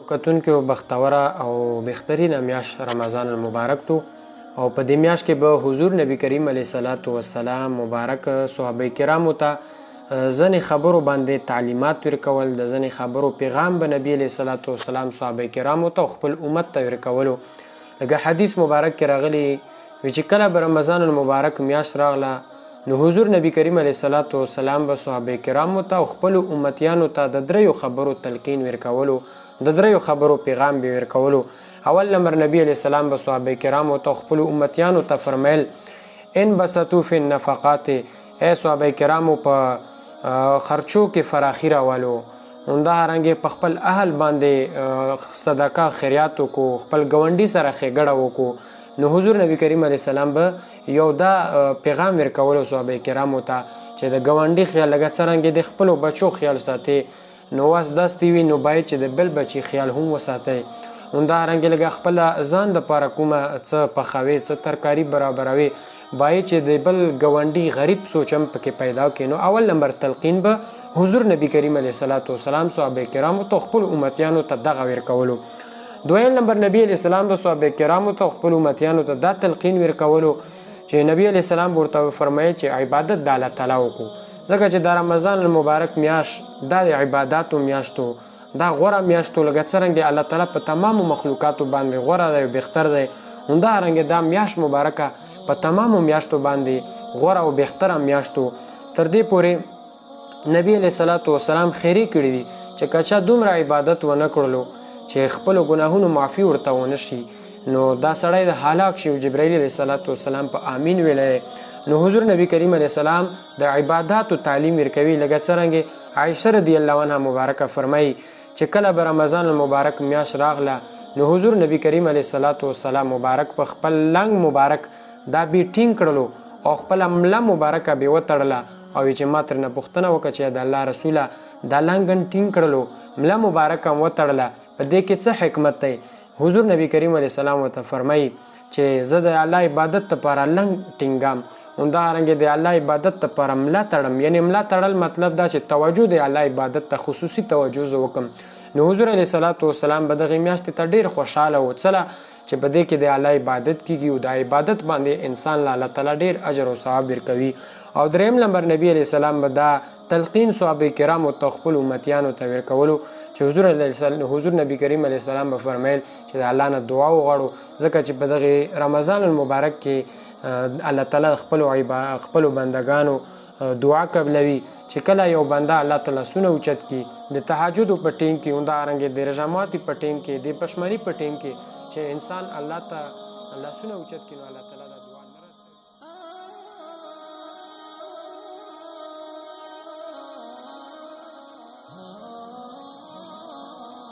کتونکو بختوره او بهترینه میاشت رمضان المبارک تو او په دې میاشت کې به حضور نبی کریم علیه الصلاۃ والسلام مبارک صحابه کرامو ته ځنې خبرو باندې تعلیمات ورکول د ځنې خبرو پیغام به نبی علیه الصلاۃ والسلام صحابه کرامو ته خپل امت ته ورکولو. لکه حدیث مبارک کې راغلی وی چې کله به رمضان المبارک میاشت راغله نو حضور نبی کریم علیه الصلاۃ والسلام به صحابه کرامو ته خپل امتیانو ته د دریو خبرو تلقین ورکولو، د دریو خبرو پیغام به ورکولو. اول نمبر نبی علیہ السلام به صحابه کرامو ته خپل امتیانو ته فرمایل ان بسطو فی النفقات، ای صحابه کرامو په خرچو کې فراخی راولو، همدارنګه په خپل اهل باندې صدقه خیرات وکړو، خپل ګاونډي سره ښېګړه وکړو. نو حضور نبی کریم علیه السلام به یو دا پیغام ورکولو صحابه کرامو ته چې د ګاونډي خیال لکه څرنګه د خپلو بچو خیال ساتي نو واس داسې وي نو باید چې د بل بچي خیال هم وساتئ. همدارنګه لکه خپل ځان دپاره کومه څه پخوي څه ترکاري برابروي باید چې د بل ګاونډي غریب سوچ هم پکې پیدا کړي. نو اول نمبر تلقین به حضور نبی کریم علیه الصلاۃ والسلام صحابه کرامو ته خپل امتیانو ته دغه ورکولو. دویم نمبر نبی علیه السلام به صحابه کرامو ته خپل امتیانو ته دا تلقین ورکولو چې نبی علیه السلام ورته فرمایي چې عبادت د الله تعالی وکړو، ځکه چې د رمضان المبارک میاشت دا د عباداتو میاشتو دا غوره میاشتو لکه څرنګه الله تعالی په تمامو مخلوقاتو باندې غوره دی بهتر دی، همدارنګه دا میاشت مبارکه په تمامو میاشتو باندې غوره او بهتره میاشتو. تر دې پورې نبی علیه الصلاۃ والسلام خیری کړي دي چې کچا دومره عبادت ونه کړلو چې خپل ګناهونو معافي ورته ونه شي نو دا سړی د هلاک شي. جبرائیل علیه الصلاۃ والسلام په آمین ویلی. نو حضور نبی کریم علیه السلام د عباداتو تعلیم ورکوي لکه څرنګه عایشه رضی الله عنها مبارکه فرمایي چې کله به رمضان المبارک میاشت راغله نو حضور نبی کریم علیه الصلاۃ والسلام مبارک په خپل لنګ مبارک دا به ټینګ کړلو او خپل مله مبارکه به وتړله او چې ما ترنه پوښتنه وکړه چې د الله رسوله دا لنګن ټینګ کړلو مله مبارکه هم وتړله په دې کې څه حکمت دی؟ حضور نبی کریم علیه السلام ورته فرمایي چې زه د الله عبادت لپاره لنګ ټینګم، همدارنګه د الله عبادت لپاره ملا تړم. یعنی ملا تړل مطلب دا چې توجه د الله عبادت ته خصوصي توجه زه وکم. نو حضور علیه الصلاۃ والسلام به دغې میاشتې ته ډېر خوشحاله و څله چې په دې کې د الله عبادت کیږي او د عبادت باندې انسان له الله تعالی ډېر اجر او ثواب ورکوي. او دریم نمبر نبی علیه السلام به دا تلقین صحابه کرامو ته خپل امتیانو ته ورکولو چې حضور نبی کریم علیه السلام به فرمایل چې د الله نه دعا وغواړو، ځکه چې په دغه رمضان المبارک کې الله تعالی خپلو بندگانو دعا قبلوي. چې کله یو بنده الله تعالی سونه اوچت کی د تهجد په ټیم کې همدارنګه د رجامات په ټیم کې د پشمنی په ټیم کې چې انسان الله ته سونه اوچت کینو الله تعالی